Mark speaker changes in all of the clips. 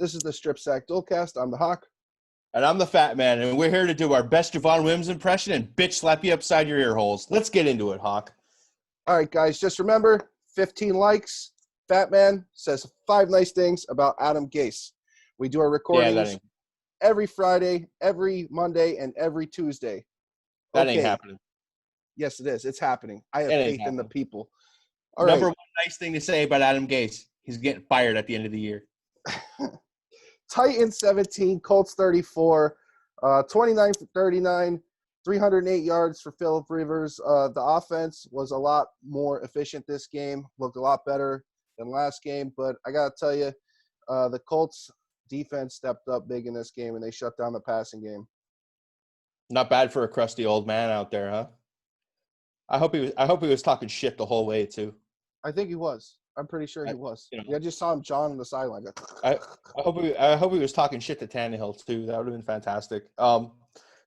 Speaker 1: This is the STRIPSACK DUALCAST. I'm the Hawk.
Speaker 2: And I'm the Fat Man, and we're here to do our best Javon Wims impression and bitch slap you upside your ear holes. Let's get into it, Hawk.
Speaker 1: All right, guys, just remember, 15 likes. Fat Man says 5 nice things about Adam Gase. We do our recordings every Friday, every Monday, and every Tuesday.
Speaker 2: That ain't happening.
Speaker 1: Yes, it is. It's happening. I have faith in the people. All
Speaker 2: Number
Speaker 1: right.
Speaker 2: one nice thing to say about Adam Gase, he's getting fired at the end of the year.
Speaker 1: Titans 17, Colts 34, 29 for 39, 308 yards for Phillip Rivers. The offense was a lot more efficient this game, looked a lot better than last game. But I got to tell you, the Colts defense stepped up big in this game, and they shut down the passing game.
Speaker 2: Not bad for a crusty old man out there, huh? I hope he was talking shit the whole way too.
Speaker 1: I think he was. I'm pretty sure he was. I just saw him jawing on the sideline.
Speaker 2: I hope he was talking shit to Tannehill too. That would have been fantastic.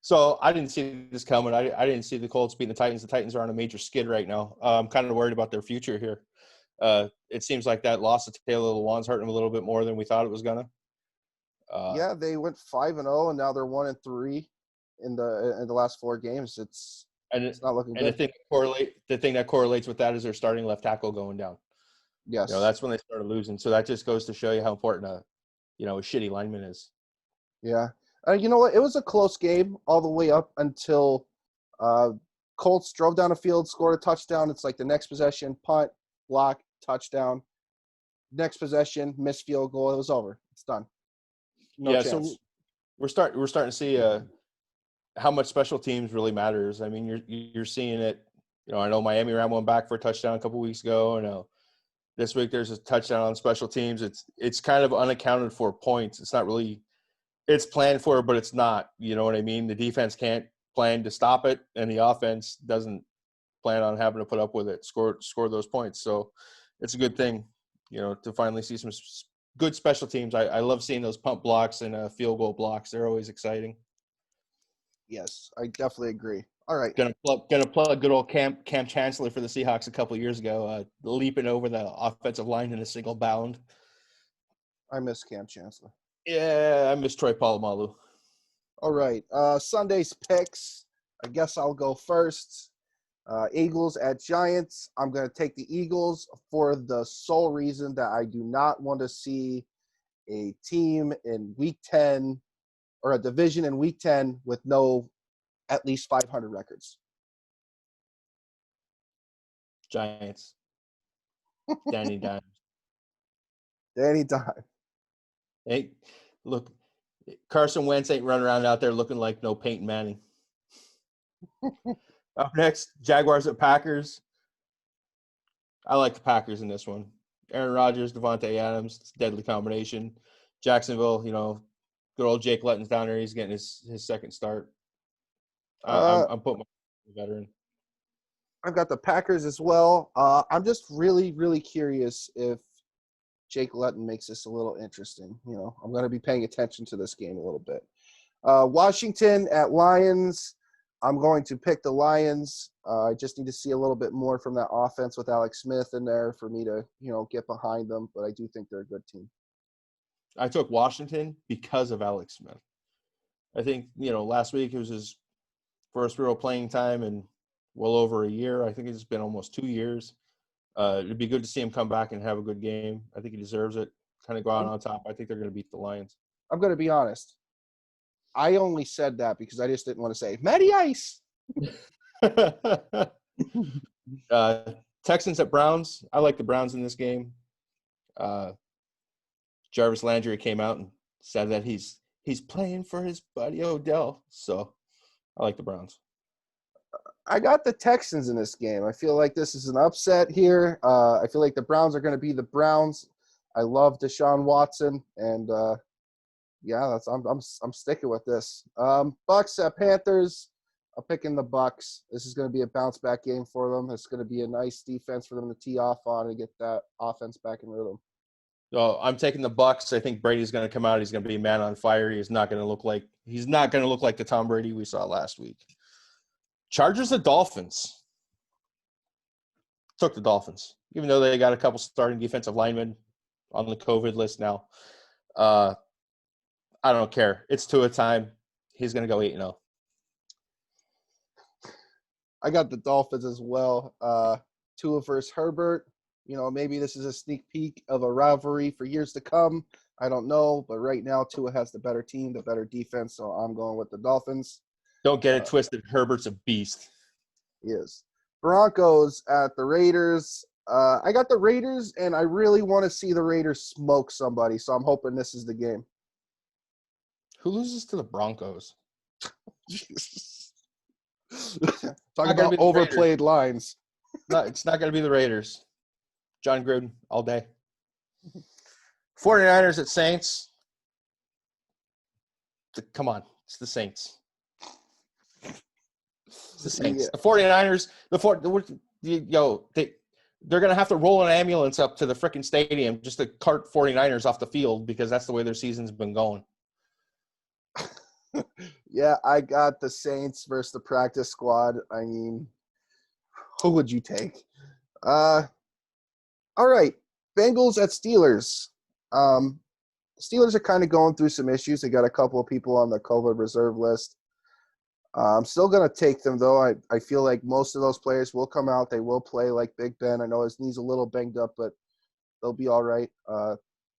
Speaker 2: So I didn't see this coming. I didn't see the Colts beating the Titans. The Titans are on a major skid right now. I'm kind of worried about their future here. It seems like that loss of Taylor Lewan's hurting them a little bit more than we thought it was gonna.
Speaker 1: Yeah, they went 5-0, and now they're 1-3 in the last 4 games. It's not looking good.
Speaker 2: And the thing that correlates with that is their starting left tackle going down.
Speaker 1: Yes.
Speaker 2: That's when they started losing. So that just goes to show you how important a shitty lineman is.
Speaker 1: Yeah. You know what? It was a close game all the way up until Colts drove down the field, scored a touchdown. It's like the next possession, punt, block, touchdown. Next possession, missed field goal. It was over. It's done. No chance.
Speaker 2: So we're starting to see how much special teams really matters. I mean, you're seeing it. I know Miami ran one back for a touchdown a couple weeks ago. I know this week there's a touchdown on special teams. It's kind of unaccounted for points. It's not really – it's planned for, but it's not. You know what I mean? The defense can't plan to stop it, and the offense doesn't plan on having to put up with it, score those points. So it's a good thing, to finally see some good special teams. I love seeing those pump blocks and field goal blocks. They're always exciting.
Speaker 1: Yes, I definitely agree. All right.
Speaker 2: Gonna plug good old Cam Chancellor for the Seahawks a couple of years ago, leaping over the offensive line in a single bound.
Speaker 1: I miss Cam Chancellor.
Speaker 2: Yeah, I miss Troy Polamalu.
Speaker 1: All right. Sunday's picks. I guess I'll go first. Eagles at Giants. I'm going to take the Eagles for the sole reason that I do not want to see a team in Week 10 or a division in Week 10 with no at least 500 records.
Speaker 2: Giants. Danny Dimes.
Speaker 1: Danny Dimes.
Speaker 2: Hey, look, Carson Wentz ain't running around out there looking like no Peyton Manning. Up next, Jaguars at Packers. I like the Packers in this one. Aaron Rodgers, Devontae Adams, it's a deadly combination. Jacksonville, good old Jake Lutton's down there. He's getting his second start. I'm putting my veteran.
Speaker 1: I've got the Packers as well. I'm just really, really curious if Jake Lutton makes this a little interesting. I'm going to be paying attention to this game a little bit. Washington at Lions. I'm going to pick the Lions. I just need to see a little bit more from that offense with Alex Smith in there for me to, get behind them. But I do think they're a good team.
Speaker 2: I took Washington because of Alex Smith. I think, last week it was his first real playing time in well over a year. I think it's been almost 2 years. It'd be good to see him come back and have a good game. I think he deserves it. Kind of go out on top. I think they're going to beat the Lions.
Speaker 1: I'm going to be honest. I only said that because I just didn't want to say Matty Ice.
Speaker 2: Texans at Browns. I like the Browns in this game. Jarvis Landry came out and said that he's playing for his buddy Odell. So I like the Browns.
Speaker 1: I got the Texans in this game. I feel like this is an upset here. I feel like the Browns are going to be the Browns. I love Deshaun Watson, and I'm sticking with this. Bucks at Panthers. I'm picking the Bucks. This is going to be a bounce back game for them. It's going to be a nice defense for them to tee off on and get that offense back in rhythm.
Speaker 2: So I'm taking the Bucks. I think Brady's going to come out. He's going to be a man on fire. He's not going to look like the Tom Brady we saw last week. Chargers at Dolphins. Took the Dolphins, even though they got a couple starting defensive linemen on the COVID list now. I don't care. It's Tua time. He's going to go 8-0.
Speaker 1: I got the Dolphins as well. Tua versus Herbert. You know, maybe this is a sneak peek of a rivalry for years to come. I don't know, but right now Tua has the better team, the better defense, so I'm going with the Dolphins.
Speaker 2: Don't get it twisted. Herbert's a beast.
Speaker 1: He is. Broncos at the Raiders. I got the Raiders, and I really want to see the Raiders smoke somebody, so I'm hoping this is the game.
Speaker 2: Who loses to the Broncos?
Speaker 1: Talk about overplayed lines.
Speaker 2: No, it's not going to be the Raiders. John Gruden all day. 49ers at Saints. Come on. It's the Saints. It's the Saints. Yeah. The 49ers, they're going to have to roll an ambulance up to the freaking stadium just to cart 49ers off the field because that's the way their season's been going.
Speaker 1: Yeah, I got the Saints versus the practice squad. I mean, who would you take? All right, Bengals at Steelers. Steelers are kind of going through some issues. They got a couple of people on the COVID reserve list. I'm still going to take them, though. I feel like most of those players will come out. They will play like Big Ben. I know his knee's a little banged up, but they'll be all right.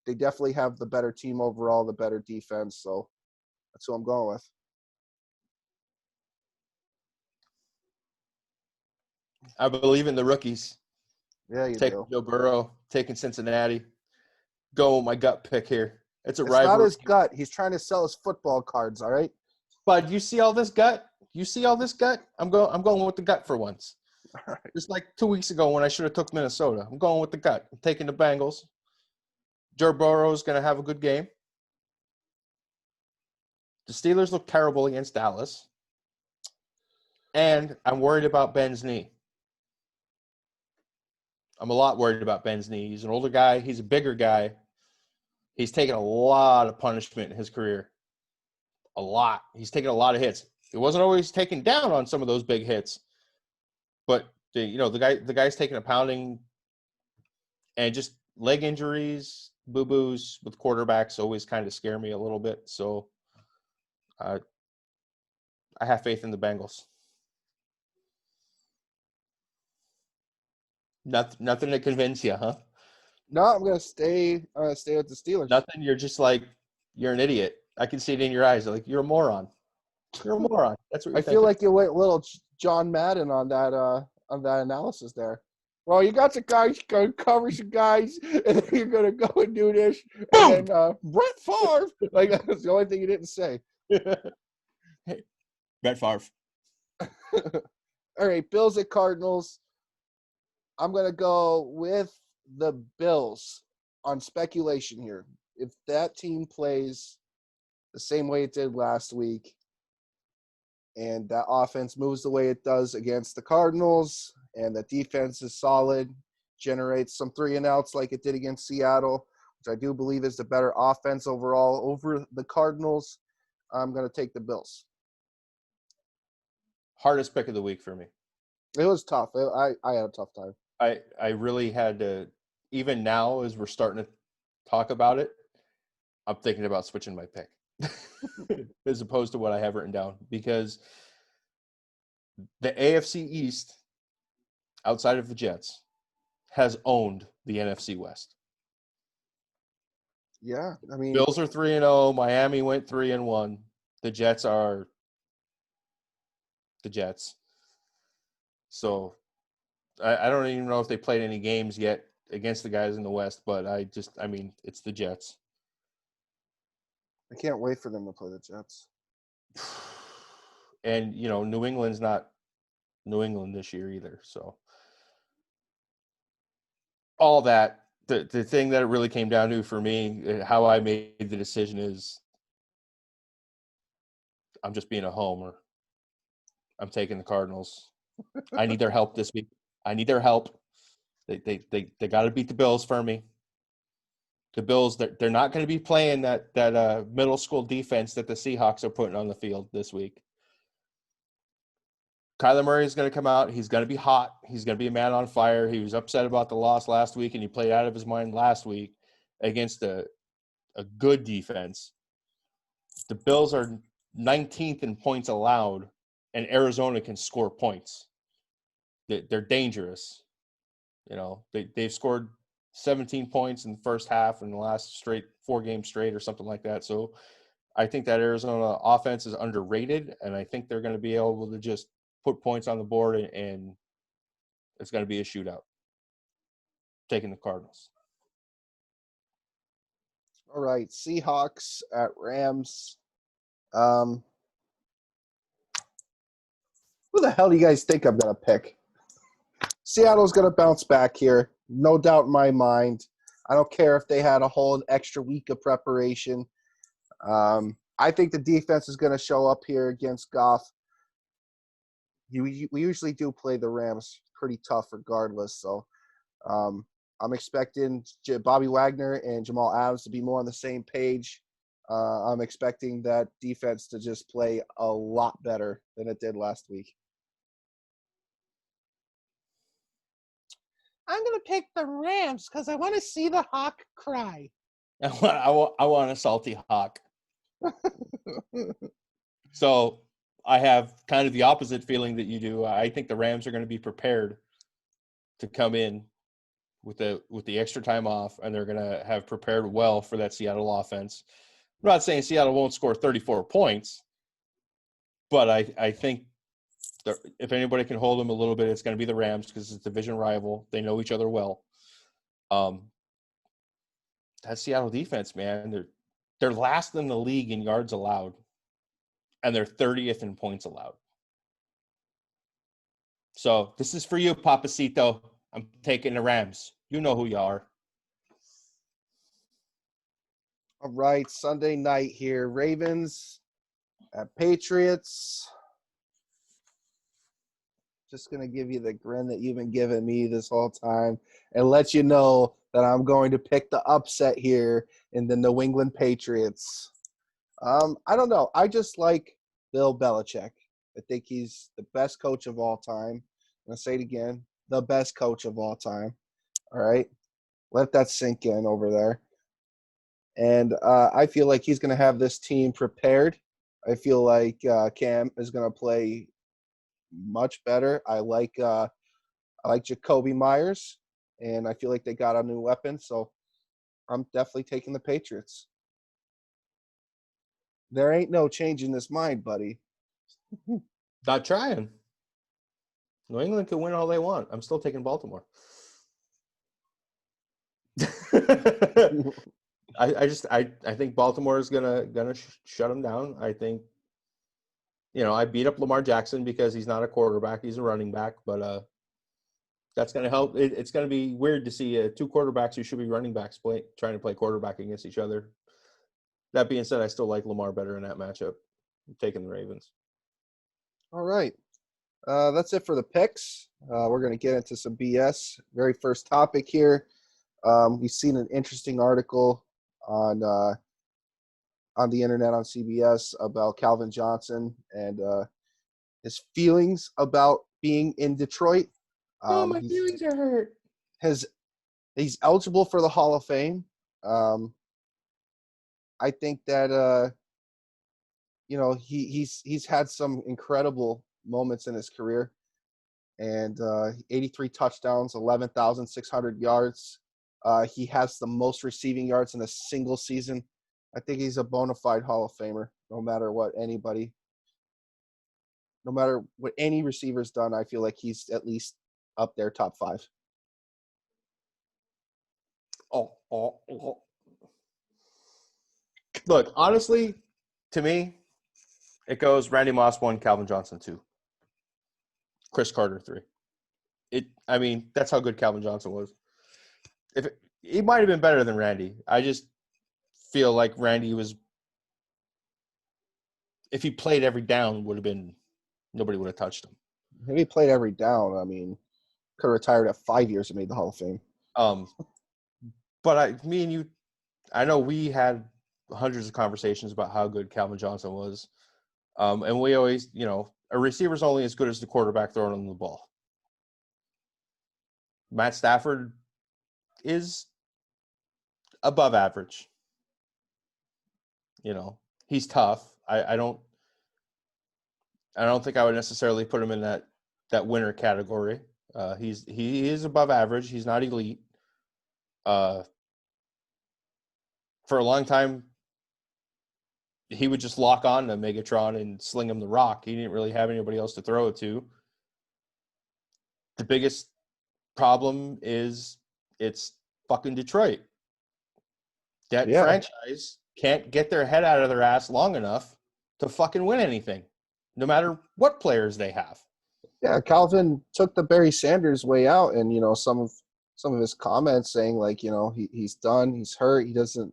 Speaker 1: They definitely have the better team overall, the better defense, so that's who I'm going with.
Speaker 2: I believe in the rookies.
Speaker 1: Yeah, you
Speaker 2: taking
Speaker 1: do.
Speaker 2: Joe Burrow, taking Cincinnati. Go with my gut pick here. It's
Speaker 1: rivalry. It's not his gut. He's trying to sell his football cards, all right?
Speaker 2: But you see all this gut? I'm going with the gut for once. All right. Just like 2 weeks ago when I should have took Minnesota. I'm going with the gut. I'm taking the Bengals. Joe Burrow is going to have a good game. The Steelers look terrible against Dallas. And I'm worried about Ben's knee. I'm a lot worried about Ben's knee. He's an older guy. He's a bigger guy. He's taken a lot of punishment in his career. A lot. He's taken a lot of hits. He wasn't always taken down on some of those big hits. But, the guy's taking a pounding. And just leg injuries, boo-boos with quarterbacks always kind of scare me a little bit. So I have faith in the Bengals. Nothing to convince you, huh?
Speaker 1: No, I'm gonna stay with the Steelers.
Speaker 2: Nothing. You're just like you're an idiot. I can see it in your eyes. Like you're a moron. You're a moron. That's what you're
Speaker 1: thinking. Feel like you went little John Madden on that analysis there. Well, you got the guys going to cover some guys, and then you're gonna go and do this, and then Brett Favre. Like that's the only thing you didn't say.
Speaker 2: Hey, Brett Favre.
Speaker 1: All right, Bills at Cardinals. I'm going to go with the Bills on speculation here. If that team plays the same way it did last week and that offense moves the way it does against the Cardinals and the defense is solid, generates some 3-and-outs like it did against Seattle, which I do believe is the better offense overall over the Cardinals, I'm going to take the Bills.
Speaker 2: Hardest pick of the week for me.
Speaker 1: It was tough. I had a tough time.
Speaker 2: I really had to, even now as we're starting to talk about it, I'm thinking about switching my pick as opposed to what I have written down because the AFC East, outside of the Jets, has owned the NFC West.
Speaker 1: Yeah, I mean,
Speaker 2: Bills are 3-0. Miami went 3-1. The Jets are the Jets. So I don't even know if they played any games yet against the guys in the West, but it's the Jets.
Speaker 1: I can't wait for them to play the Jets.
Speaker 2: And, New England's not New England this year either. So all that, the thing that it really came down to for me, how I made the decision is I'm just being a homer. I'm taking the Cardinals. I need their help this week. I need their help. They got to beat the Bills for me. The Bills, they're not going to be playing that middle school defense that the Seahawks are putting on the field this week. Kyler Murray is going to come out. He's going to be hot. He's going to be a man on fire. He was upset about the loss last week, and he played out of his mind last week against a a good defense. The Bills are 19th in points allowed, and Arizona can score points. They're dangerous. You know, they've scored 17 points in the first half in the last 4 games straight or something like that. So I think that Arizona offense is underrated, and I think they're going to be able to just put points on the board, and it's going to be a shootout. Taking the Cardinals.
Speaker 1: All right, Seahawks at Rams. Who the hell do you guys think I'm going to pick? Seattle's going to bounce back here. No doubt in my mind. I don't care if they had a whole extra week of preparation. I think the defense is going to show up here against Goff. We usually do play the Rams pretty tough regardless. So I'm expecting Bobby Wagner and Jamal Adams to be more on the same page. I'm expecting that defense to just play a lot better than it did last week. I'm going to pick the Rams because I want to see the Hawk cry.
Speaker 2: I want a salty Hawk. So I have kind of the opposite feeling that you do. I think the Rams are going to be prepared to come in with the extra time off, and they're going to have prepared well for that Seattle offense. I'm not saying Seattle won't score 34 points, but I think if anybody can hold them a little bit, it's going to be the Rams because it's a division rival. They know each other well. That Seattle defense, man, they're last in the league in yards allowed, and they're 30th in points allowed. So this is for you, Papacito. I'm taking the Rams. You know who you are.
Speaker 1: All right, Sunday night here. Ravens at Patriots. Just going to give you the grin that you've been giving me this whole time and let you know that I'm going to pick the upset here in the New England Patriots. I don't know. I just like Bill Belichick. I think he's the best coach of all time. I'm going to say it again, the best coach of all time. All right? Let that sink in over there. And I feel like he's going to have this team prepared. I feel like Cam is going to play much better. I like Jacoby Myers, and I feel like they got a new weapon. So I'm definitely taking the Patriots. There ain't no changing this mind, buddy.
Speaker 2: Not trying. New England can win all they want. I'm still taking Baltimore. I think Baltimore is gonna shut them down. I think, I beat up Lamar Jackson because he's not a quarterback; he's a running back. But that's gonna help. It's gonna be weird to see 2 quarterbacks who should be running backs trying to play quarterback against each other. That being said, I still like Lamar better in that matchup. I'm taking the Ravens.
Speaker 1: All right. That's it for the picks. We're going to get into some BS. Very first topic here. We've seen an interesting article on the internet on CBS about Calvin Johnson and his feelings about being in Detroit.
Speaker 2: My feelings are hurt.
Speaker 1: He's eligible for the Hall of Fame. I think that he's had some incredible moments in his career, and 83 touchdowns, 11,600 yards. He has the most receiving yards in a single season. I think he's a bona fide Hall of Famer, no matter what any receiver's done. I feel like he's at least up there, top 5.
Speaker 2: Oh. Look, honestly, to me, it goes Randy Moss 1, Calvin Johnson 2, Chris Carter 3. That's how good Calvin Johnson was. He might have been better than Randy. I just feel like Randy was, if he played every down, nobody would have touched him.
Speaker 1: If he played every down, could have retired at 5 years and made the Hall of Fame.
Speaker 2: But me and you, I know we had hundreds of conversations about how good Calvin Johnson was. And we always, a receiver's only as good as the quarterback throwing him the ball. Matt Stafford is above average. You know, he's tough. I don't think I would necessarily put him in that winner category. He is above average. He's not elite. For a long time, he would just lock on to Megatron and sling him the rock. He didn't really have anybody else to throw it to. The biggest problem is it's fucking Detroit. That franchise can't get their head out of their ass long enough to fucking win anything, no matter what players they have.
Speaker 1: Yeah, Calvin took the Barry Sanders way out, and some of his comments saying like he's done, he's hurt, he doesn't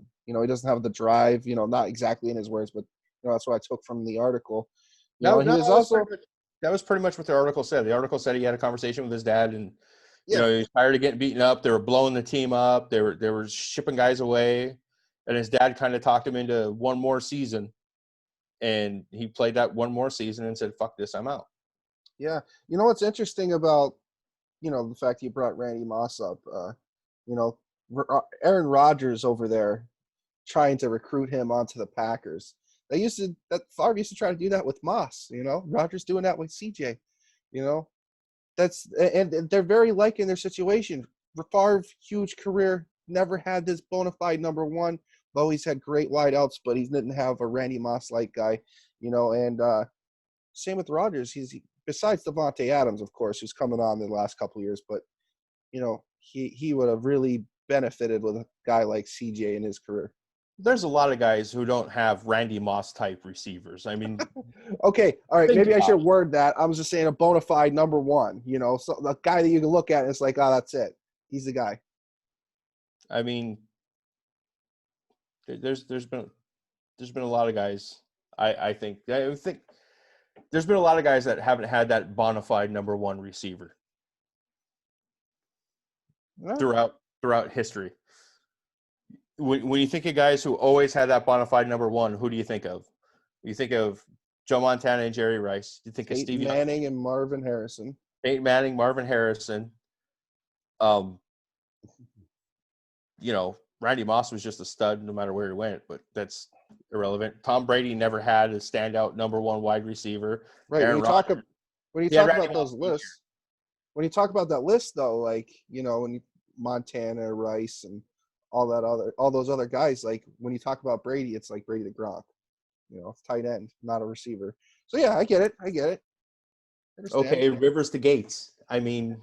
Speaker 1: have the drive. Not exactly in his words, but that's what I took from the article. He was also
Speaker 2: that was pretty much what the article said. The article said he had a conversation with his dad, and he was tired of getting beaten up. They were blowing the team up. They were shipping guys away, and his dad kind of talked him into one more season, and he played that one more season and said, "Fuck this, I'm out."
Speaker 1: Yeah, what's interesting about the fact you brought Randy Moss up. Aaron Rodgers over there trying to recruit him onto the Packers. Favre used to try to do that with Moss. Rodgers doing that with CJ. And they're very like in their situation. Favre, huge career, never had this bona fide number one. Always had great wideouts, but he didn't have a Randy Moss like guy. And same with Rodgers. He's besides Devontae Adams, of course, who's coming on in the last couple of years, but he would have really benefited with a guy like CJ in his career.
Speaker 2: There's a lot of guys who don't have Randy Moss type receivers. I mean,
Speaker 1: okay, all right, maybe I should word that. I was just saying a bona fide number one. So the guy that you can look at and it's like, oh, that's it. He's the guy.
Speaker 2: I mean, there's been a lot of guys. I think there's been a lot of guys that haven't had that bona fide number one receiver throughout history. When you think of guys who always had that bona fide number one, who do you think of? You think of Joe Montana and Jerry Rice. You think of Stevie
Speaker 1: Manning and Marvin Harrison.
Speaker 2: Peyton Manning, Marvin Harrison. Randy Moss was just a stud no matter where he went, but that's irrelevant. Tom Brady never had a standout number one wide receiver.
Speaker 1: Right. When you talk about those lists, when you talk about that list though, like, when Montana, Rice, and all those other guys, like when you talk about Brady, it's like Brady the Gronk, tight end, not a receiver. So yeah, I get it.
Speaker 2: Okay, Rivers to Gates. I mean,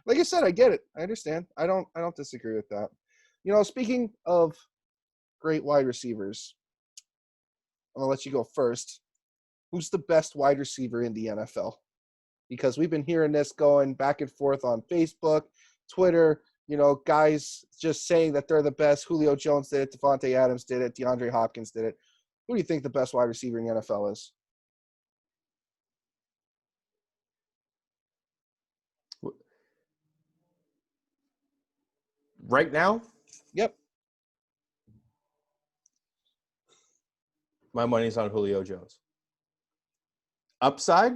Speaker 1: like I said, I get it. I understand. I don't disagree with that. Speaking of great wide receivers, I'm gonna let you go first. Who's the best wide receiver in the NFL? Because we've been hearing this going back and forth on Facebook, Twitter. Guys just saying that they're the best. Julio Jones did it. Devontae Adams did it. DeAndre Hopkins did it. Who do you think the best wide receiver in the NFL is?
Speaker 2: Right now?
Speaker 1: Yep.
Speaker 2: My money's on Julio Jones. Upside?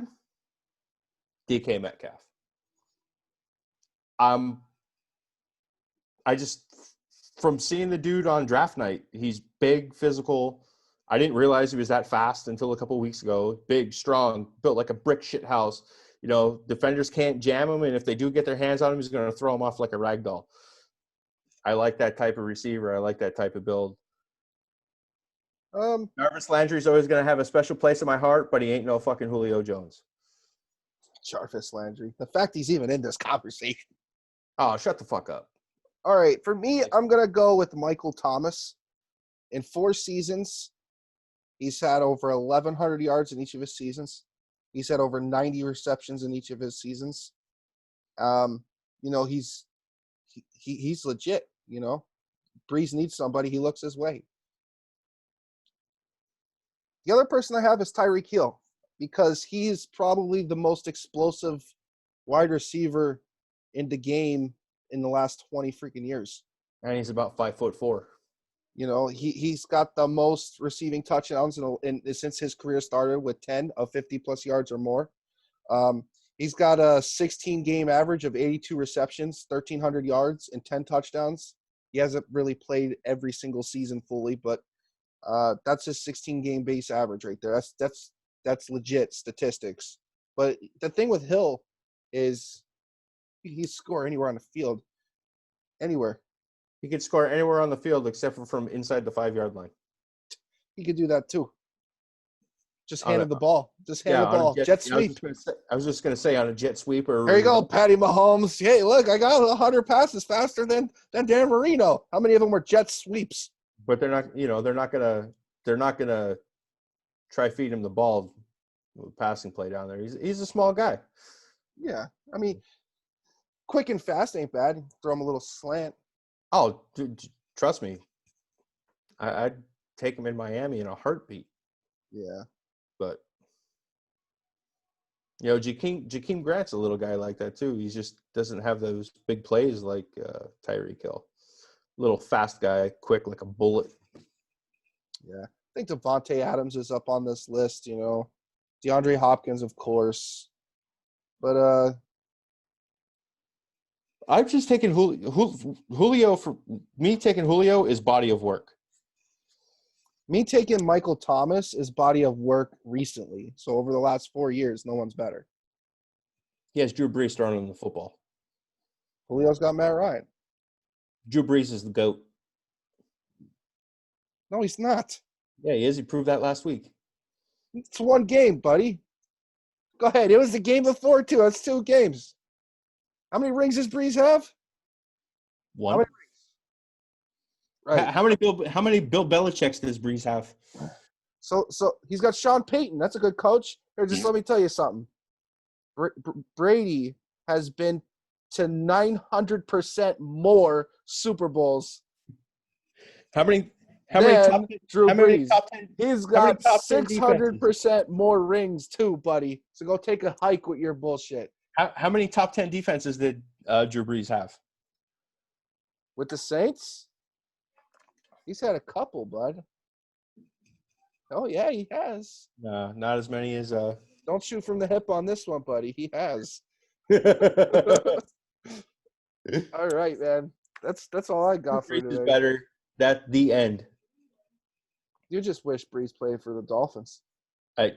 Speaker 2: DK Metcalf. I just, from seeing the dude on draft night, he's big, physical. I didn't realize he was that fast until a couple of weeks ago. Big, strong, built like a brick shit house. Defenders can't jam him, and if they do get their hands on him, he's going to throw him off like a rag doll. I like that type of receiver. I like that type of build. Jarvis Landry's always going to have a special place in my heart, but he ain't no fucking Julio Jones.
Speaker 1: Jarvis Landry. The fact he's even in this conversation.
Speaker 2: Oh, shut the fuck up.
Speaker 1: All right, for me, I'm going to go with Michael Thomas. In 4 seasons, he's had over 1,100 yards in each of his seasons. He's had over 90 receptions in each of his seasons. He's legit, Breeze needs somebody. He looks his way. The other person I have is Tyreek Hill because he's probably the most explosive wide receiver in the game in the last 20 freaking years.
Speaker 2: And he's about 5'4".
Speaker 1: He's got the most receiving touchdowns since his career started with 10 of 50-plus yards or more. He's got a 16-game average of 82 receptions, 1,300 yards, and 10 touchdowns. He hasn't really played every single season fully, but That's his 16-game base average right there. That's legit statistics. But the thing with Hill is he score anywhere on the field, anywhere.
Speaker 2: He could score anywhere on the field except for from inside the 5-yard line.
Speaker 1: He could do that too. Just
Speaker 2: On
Speaker 1: hand
Speaker 2: a-
Speaker 1: him the ball. Just hand
Speaker 2: Yeah,
Speaker 1: the
Speaker 2: on a
Speaker 1: ball. Jet
Speaker 2: I was
Speaker 1: sweep.
Speaker 2: just gonna say on a jet sweep or.
Speaker 1: There you go, Patty Mahomes. Hey, look, I got 100 passes faster than Dan Marino. How many of them were jet sweeps?
Speaker 2: But they're not. They're not gonna try feed him the ball with passing play down there. He's a small guy.
Speaker 1: Yeah, I mean, quick and fast ain't bad. Throw him a little slant.
Speaker 2: Oh, trust me. I'd take him in Miami in a heartbeat.
Speaker 1: Yeah.
Speaker 2: But Jakeem Grant's a little guy like that too. He just doesn't have those big plays like Tyreek Hill. Little fast guy, quick like a bullet.
Speaker 1: Yeah. I think Devontae Adams is up on this list, DeAndre Hopkins, of course. But
Speaker 2: I've just taken Julio. For me, taking Julio is body of work.
Speaker 1: me taking Michael Thomas is body of work recently. So over the last 4 years, no one's better.
Speaker 2: He has Drew Brees throwing him the football.
Speaker 1: Julio's got Matt Ryan.
Speaker 2: Drew Brees is the GOAT.
Speaker 1: No, he's not.
Speaker 2: Yeah, he is. He proved that last week.
Speaker 1: It's one game, buddy. Go ahead. It was the game before, too. That's 2 games. How many rings does Breeze have?
Speaker 2: One.
Speaker 1: How many rings? Right.
Speaker 2: How many Bill Belichick's does Brees have?
Speaker 1: So he's got Sean Payton. That's a good coach. Here, just let me tell you something. Brady has been to 900% more Super Bowls.
Speaker 2: How many
Speaker 1: Drew Brees?
Speaker 2: top 10?
Speaker 1: He's got 600% more rings too, buddy. So go take a hike with your bullshit.
Speaker 2: How many top 10 defenses did Drew Brees have?
Speaker 1: With the Saints? He's had a couple, bud. Oh, yeah, he has.
Speaker 2: No, not as many as
Speaker 1: Don't shoot from the hip on this one, buddy. He has. All right, man. That's all I got for
Speaker 2: Brees
Speaker 1: today.
Speaker 2: is better. That's the end.
Speaker 1: You just wish Breeze played for the Dolphins.
Speaker 2: Talk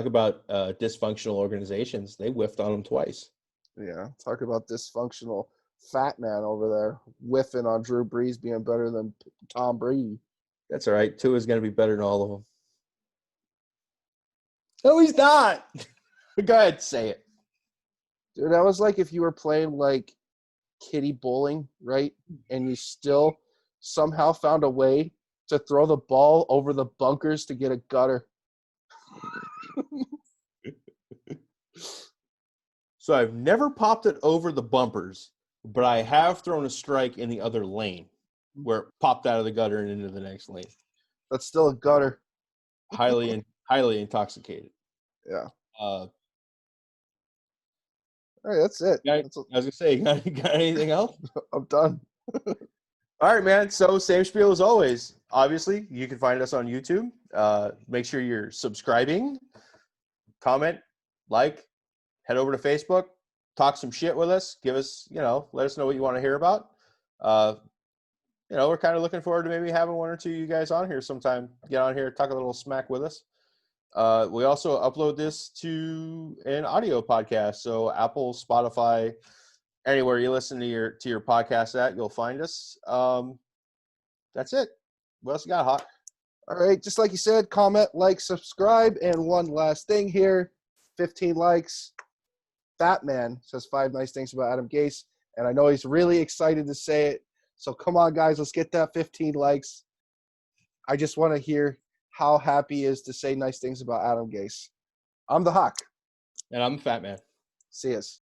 Speaker 2: about dysfunctional organizations. They whiffed on him twice.
Speaker 1: Yeah, talk about dysfunctional fat man over there whiffing on Drew Brees being better than Tom Brady.
Speaker 2: That's all right. Tua is going to be better than all of them. No, he's not. Go ahead, say it.
Speaker 1: Dude, that was like if you were playing like kiddie bowling, right? And you still somehow found a way to throw the ball over the bunkers to get a gutter.
Speaker 2: So I've never popped it over the bumpers, but I have thrown a strike in the other lane where it popped out of the gutter and into the next lane.
Speaker 1: That's still a gutter.
Speaker 2: Highly intoxicated.
Speaker 1: Yeah.
Speaker 2: All
Speaker 1: right, that's it.
Speaker 2: I was going to say, got anything else?
Speaker 1: I'm done.
Speaker 2: All right, man. So same spiel as always. Obviously, you can find us on YouTube. Make sure you're subscribing, comment, like, head over to Facebook, talk some shit with us. Give us, let us know what you want to hear about. We're kind of looking forward to maybe having one or two of you guys on here sometime. Get on here, talk a little smack with us. We also upload this to an audio podcast. So Apple, Spotify, anywhere you listen to your podcast at, you'll find us. That's it. What else you got, Hawk?
Speaker 1: All right, just like you said, comment, like, subscribe, and one last thing here, 15 likes. FATMAN says 5 nice things about Adam Gase, and I know he's really excited to say it. So come on, guys, let's get that 15 likes. I just want to hear how happy he is to say nice things about Adam Gase. I'm the Hawk.
Speaker 2: And I'm FATMAN.
Speaker 1: See us.